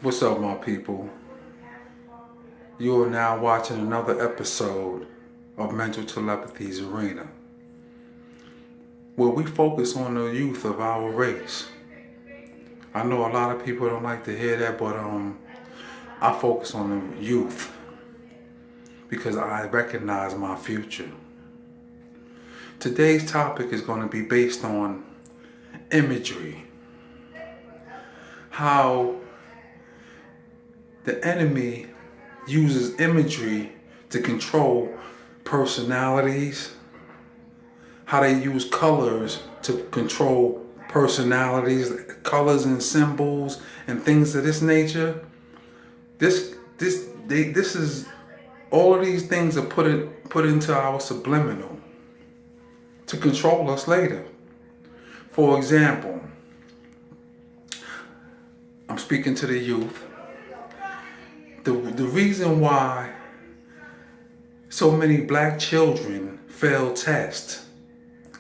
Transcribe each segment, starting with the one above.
What's up, my people? You are now watching another episode of Mental Telepathy's Arena, where we focus on the youth of our race. I know a lot of people don't like to hear that, but I focus on the youth because I recognize my future. Today's topic is going to be based on imagery. How the enemy uses imagery to control personalities, how they use colors to control personalities, colors and symbols and things of this nature. This is all of these things are put into our subliminal to control us later. For example, I'm speaking to the youth. The reason why so many black children fail tests,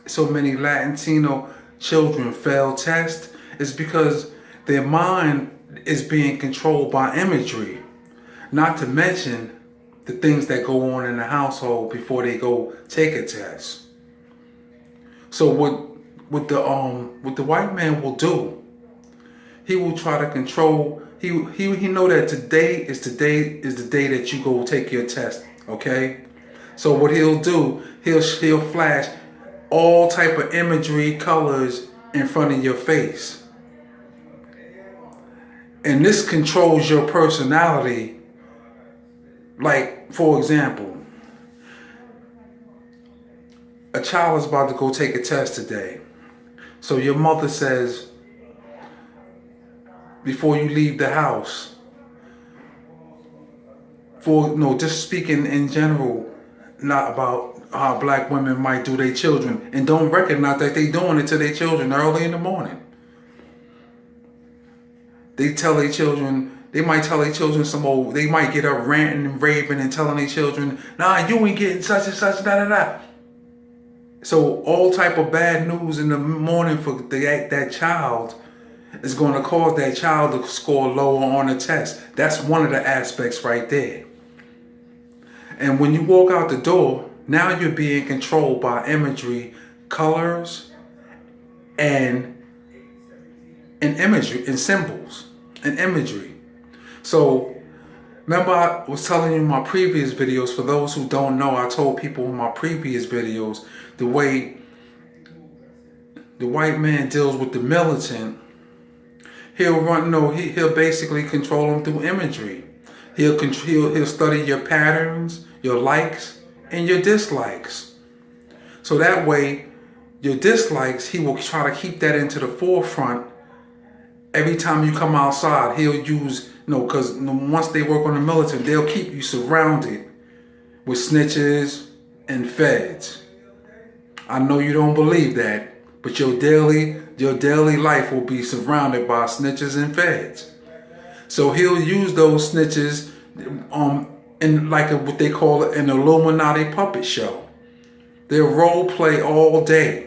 so many Latino children fail tests, is because their mind is being controlled by imagery. Not to mention the things that go on in the household before they go take a test. So what the white man will do, he will try to control. He know that today is the day that you go take your test. Okay, so what he'll do, he'll flash all type of imagery, colors in front of your face, and this controls your personality. Like, for example, a child is about to go take a test today, so your mother says, before you leave the house, just speaking in general, not about how black women might do their children, and don't recognize that they doing it to their children early in the morning. They might tell their children they might get up ranting and raving and telling their children, nah, you ain't getting such and such, da da da. So all type of bad news in the morning for that child is going to cause that child to score lower on the test. That's one of the aspects right there. And when you walk out the door, now you're being controlled by imagery, colors, and imagery, and symbols, and imagery. So remember, I was telling you in my previous videos, for those who don't know, I told people in my previous videos the way the white man deals with the militant. He'll basically control them through imagery. He'll study your patterns, your likes, and your dislikes. So that way, your dislikes, he will try to keep that into the forefront. Every time you come outside, he'll use, because once they work on the militant, they'll keep you surrounded with snitches and feds. I know you don't believe that, but your daily life will be surrounded by snitches and feds. So he'll use those snitches in like what they call an Illuminati puppet show. They'll role play all day,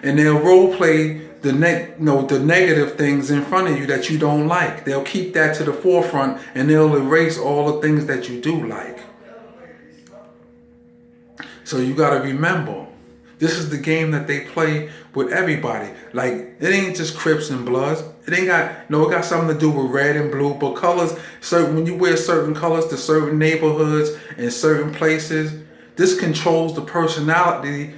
and they'll role play the negative things in front of you that you don't like. They'll keep that to the forefront, and they'll erase all the things that you do like. So you got to remember, this is the game that they play with everybody. Like, it ain't just Crips and Bloods. It got something to do with red and blue. But colors, when you wear certain colors to certain neighborhoods and certain places, this controls the personality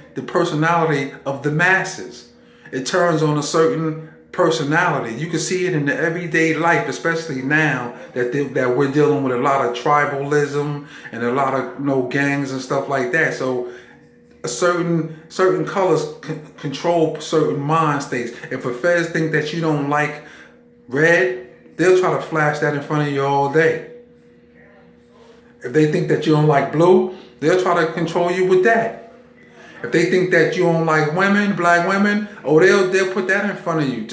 of the masses. It turns on a certain personality. You can see it in the everyday life, especially now that we're dealing with a lot of tribalism and a lot of gangs and stuff like that. So certain colors control certain mind states. If a feds think that you don't like red, they'll try to flash that in front of you all day. If they think that you don't like blue, they'll try to control you with that. If they think that you don't like women, black women, they'll put that in front of you.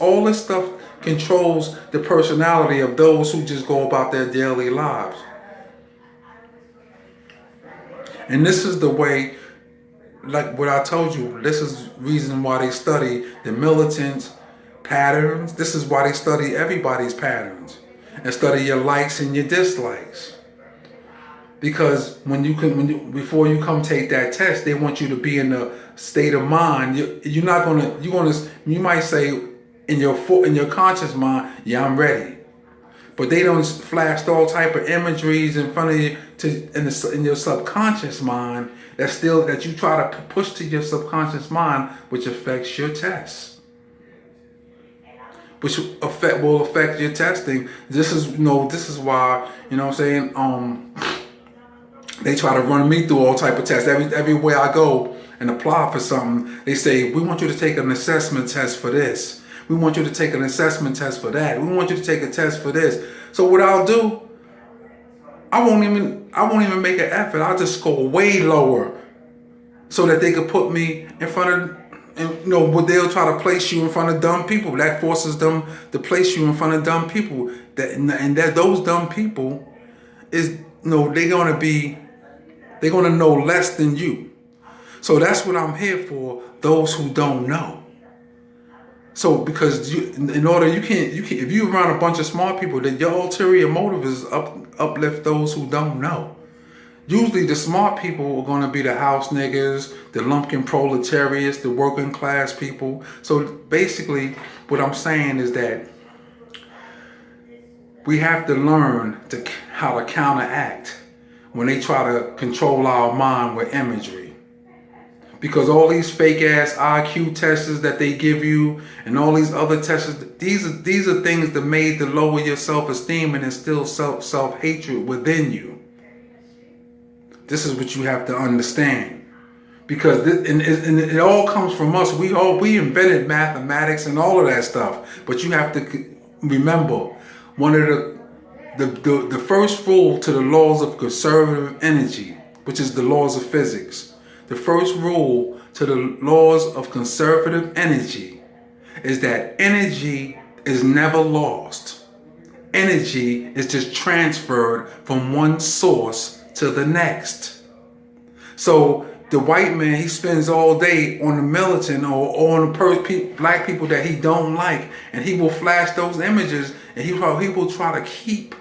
All this stuff controls the personality of those who just go about their daily lives. And this is the way, like what I told you, this is reason why they study the militants, patterns. This is why they study everybody's patterns and study your likes and your dislikes. Because before you come take that test, they want you to be in a state of mind. You might say in your conscious mind, yeah, I'm ready. But they don't flash all type of imageries in front of you in your subconscious mind that you try to push to your subconscious mind, which affects your tests. Which will affect your testing. This is why, you know what I'm saying, they try to run me through all type of tests. Everywhere I go and apply for something, they say, we want you to take an assessment test for this. We want you to take an assessment test for that. We want you to take a test for this. So what I'll do, I won't even make an effort. I'll just go way lower so that they could put me in front of, and they'll try to place you in front of dumb people. That forces them to place you in front of dumb people. That those dumb people they're gonna know less than you. So that's what I'm here for. Those who don't know. So because if you're around a bunch of smart people, then your ulterior motive is uplift those who don't know. Usually the smart people are going to be the house niggas, the lumpkin proletariats, the working class people. So basically what I'm saying is that we have to learn how to counteract when they try to control our mind with imagery. Because all these fake ass IQ tests that they give you and all these other tests, these are things that made to lower your self-esteem and instill self-hatred within you. This is what you have to understand. Because it all comes from us. We invented mathematics and all of that stuff. But you have to remember, one of the first rule to the laws of conservative energy, which is the laws of physics. The first rule to the laws of conservative energy is that energy is never lost. Energy is just transferred from one source to the next. So the white man, he spends all day on the militant or on the black people that he don't like, and he will flash those images, and he will try to keep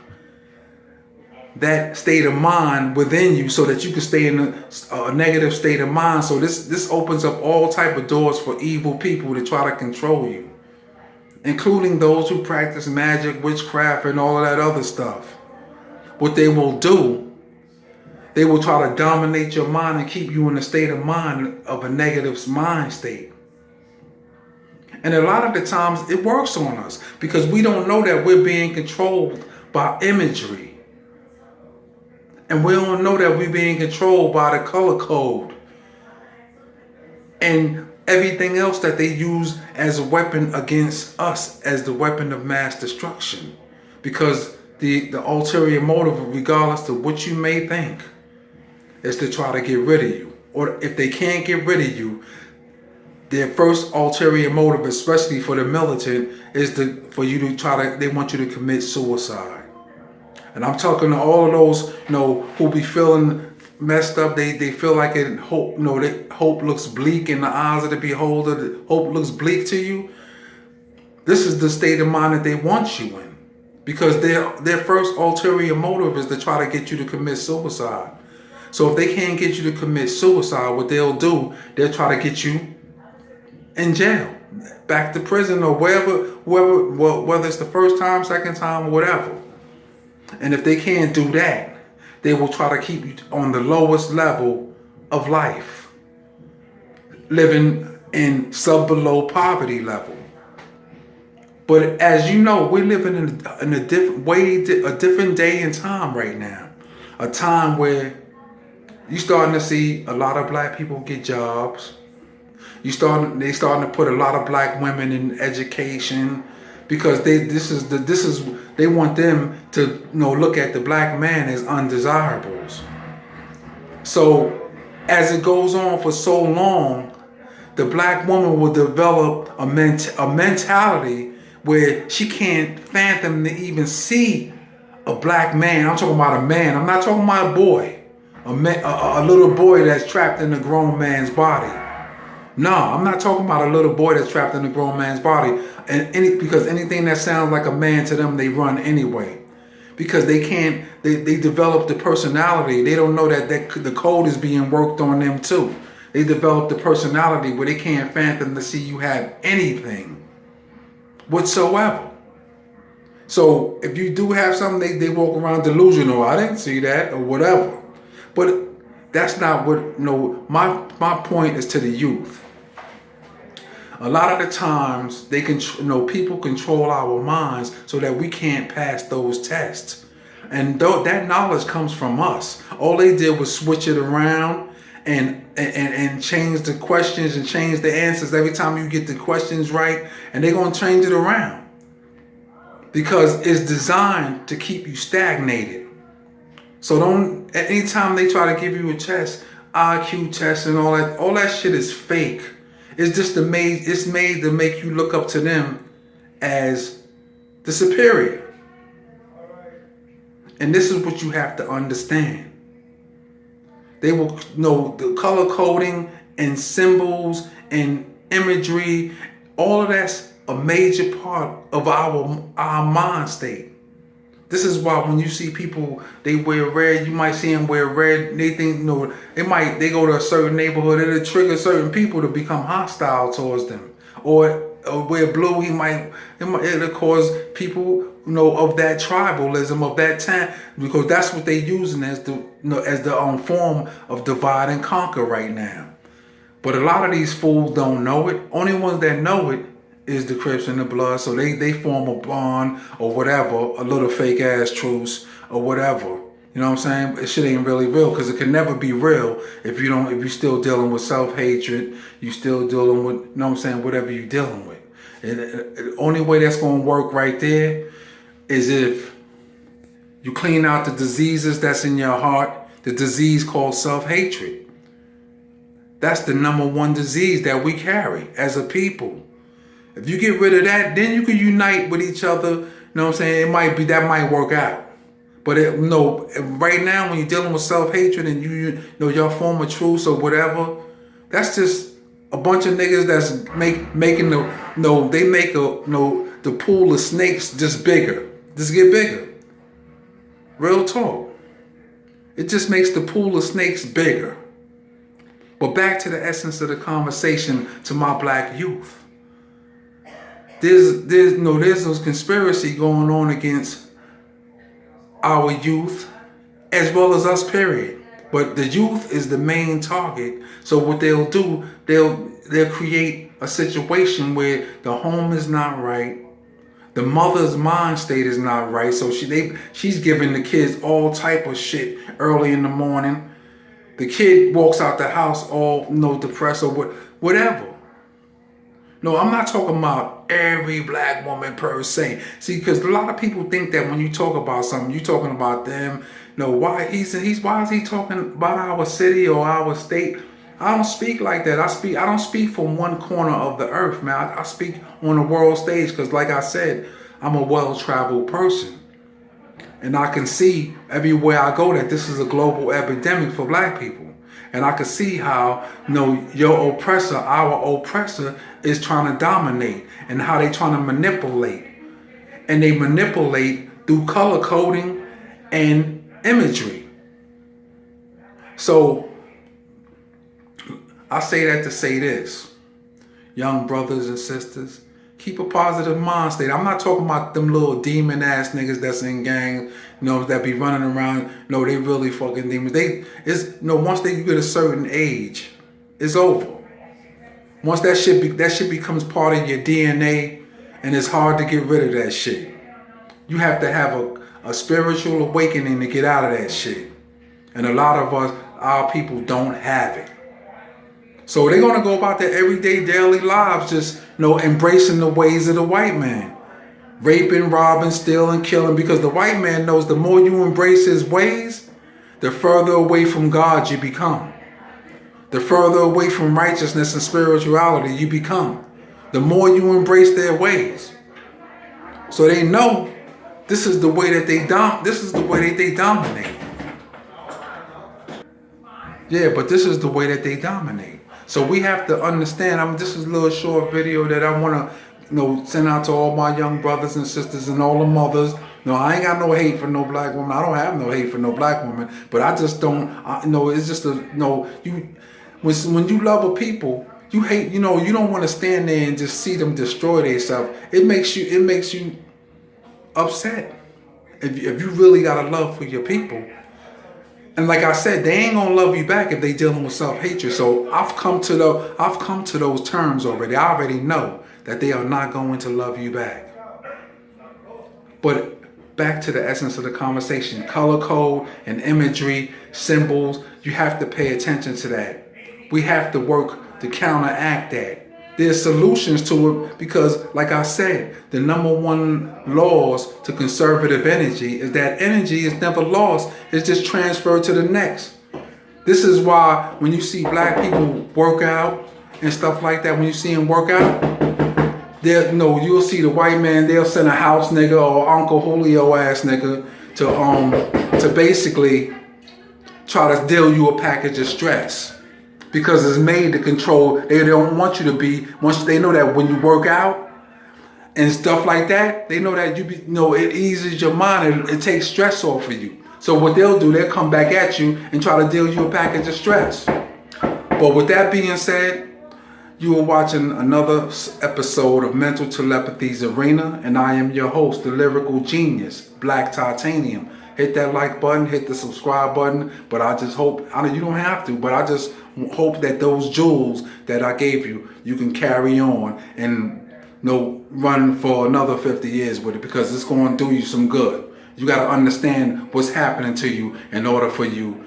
that state of mind within you so that you can stay in a negative state of mind. So this opens up all type of doors for evil people to try to control you, including those who practice magic, witchcraft, and all of that other stuff. What they will do, they will try to dominate your mind and keep you in a state of mind of a negative mind state. And a lot of the times it works on us because we don't know that we're being controlled by imagery. And we don't know that we're being controlled by the color code and everything else that they use as a weapon against us, as the weapon of mass destruction. Because the ulterior motive, regardless of what you may think, is to try to get rid of you. Or if they can't get rid of you, their first ulterior motive, especially for the militant, is they want you to commit suicide. And I'm talking to all of those, who be feeling messed up. They feel like hope looks bleak in the eyes of the beholder. Hope looks bleak to you. This is the state of mind that they want you in. Because their first ulterior motive is to try to get you to commit suicide. So if they can't get you to commit suicide, what they'll do, they'll try to get you in jail, back to prison, or whether it's the first time, second time, or whatever. And if they can't do that, they will try to keep you on the lowest level of life, living in below poverty level. But as you know, we're living in a different day and time right now. A time where you're starting to see a lot of black people get jobs. They starting to put a lot of black women in education. Because they want them to look at the black man as undesirables. So as it goes on for so long, the black woman will develop a mentality where she can't fathom to even see a black man. I'm talking about a man. I'm not talking about a boy, a little boy that's trapped in a grown man's body. No, I'm not talking about a little boy that's trapped in a grown man's body. Because anything that sounds like a man to them, they run anyway. Because they can't, they develop the personality. They don't know that the code is being worked on them too. They develop the personality where they can't fathom to see you have anything whatsoever. So if you do have something, they walk around delusional. I didn't see that or whatever. But that's not what, my point is to the youth. A lot of the times they can, people control our minds so that we can't pass those tests. And that knowledge comes from us. All they did was switch it around and change the questions and change the answers every time you get the questions right. And they're going to change it around. Because it's designed to keep you stagnated. So anytime they try to give you a test, IQ test and all that shit is fake. It's just it's made to make you look up to them as the superior. And this is what you have to understand. They will know the color coding and symbols and imagery. All of that's a major part of our mind state. This is why when you see people, they wear red, you might see them wear red. They think, they go to a certain neighborhood, it'll trigger certain people to become hostile towards them. Or wear blue, it'll cause people, of that tribalism, of that time, because that's what they're using as the form of divide and conquer right now. But a lot of these fools don't know it. Only ones that know it is the Crips and the Bloods, so they form a bond or whatever, a little fake ass truce or whatever. You know what I'm saying? It shit ain't really real because it can never be real if you're still dealing with self-hatred, you still dealing with, whatever you're dealing with. And the only way that's going to work right there is if you clean out the diseases that's in your heart, the disease called self-hatred. That's the number one disease that we carry as a people. If you get rid of that, then you can unite with each other. You know what I'm saying? That might work out. But right now when you're dealing with self-hatred and y'all form a truce or whatever, that's just a bunch of niggas that's making the pool of snakes just bigger. Just get bigger. Real talk. It just makes the pool of snakes bigger. But back to the essence of the conversation to my black youth. There's those conspiracy going on against our youth as well as us, period. But the youth is the main target. So what they'll do, they'll create a situation where the home is not right, the mother's mind state is not right. So she's giving the kids all type of shit early in the morning. The kid walks out the house all depressed or whatever. No, I'm not talking about every black woman per se. See, because a lot of people think that when you talk about something, you're talking about them. Why is he talking about our city or our state? I don't speak like that. I don't speak from one corner of the earth, man. I speak on the world stage because, like I said, I'm a well-traveled person. And I can see everywhere I go that this is a global epidemic for black people. And I can see how, your oppressor, our oppressor, is trying to dominate and how they trying to manipulate. And they manipulate through color coding and imagery. So I say that to say this. Young brothers and sisters, keep a positive mind state. I'm not talking about them little demon ass niggas that's in gangs, that be running around. No, they really fucking demons. Once you get a certain age, it's over. Once that shit becomes part of your DNA, and it's hard to get rid of that shit. You have to have a spiritual awakening to get out of that shit. And a lot of our people don't have it. So they're gonna go about their everyday, daily lives just, embracing the ways of the white man. Raping, robbing, stealing, killing, because the white man knows the more you embrace his ways, the further away from God you become. The further away from righteousness and spirituality you become. The more you embrace their ways. So they know this is the way that they dominate. Yeah, but this is the way that they dominate. So we have to understand. This is a little short video that I want to, send out to all my young brothers and sisters and all the mothers. I ain't got no hate for no black woman. I don't have no hate for no black woman. But I just don't. It's just when you love a people, you hate. You don't want to stand there and just see them destroy themselves. It makes you upset. If you really got a love for your people. And like I said, they ain't gonna love you back if they dealing with self-hatred. So I've come to those terms already. I already know that they are not going to love you back. But back to the essence of the conversation, color code and imagery, symbols, you have to pay attention to that. We have to work to counteract that. There's solutions to it because, like I said, the number one laws to conservative energy is that energy is never lost. It's just transferred to the next. This is why when you see black people work out and stuff like that, when you see them work out, you'll see the white man, they'll send a house nigga or Uncle Julio ass nigga to basically try to deal you a package of stress. Because it's made to control. They don't want you to be. Once they know that when you work out and stuff like that, they know that it eases your mind. It takes stress off of you. So what they'll do, they'll come back at you and try to deal you a package of stress. But with that being said, you are watching another episode of Mental Telepathy's Arena, and I am your host, the lyrical genius, Black Titanium. Hit that like button, hit the subscribe button. But I just hope, you don't have to, but I just hope that those jewels that I gave you, you can carry on and run for another 50 years with it, because it's going to do you some good. You got to understand what's happening to you in order for you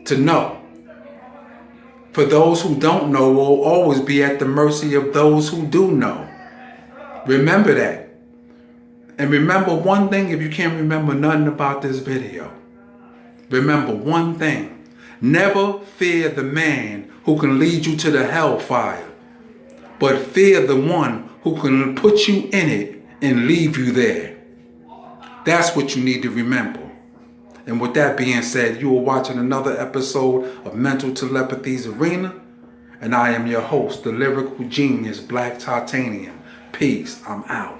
to know. For those who don't know will always be at the mercy of those who do know. Remember that. And remember one thing, if you can't remember nothing about this video. Remember one thing. Never fear the man who can lead you to the hellfire, but fear the one who can put you in it and leave you there. That's what you need to remember. And with that being said, you are watching another episode of Mental Telepathy's Arena, and I am your host, the lyrical genius, Black Titanium. Peace. I'm out.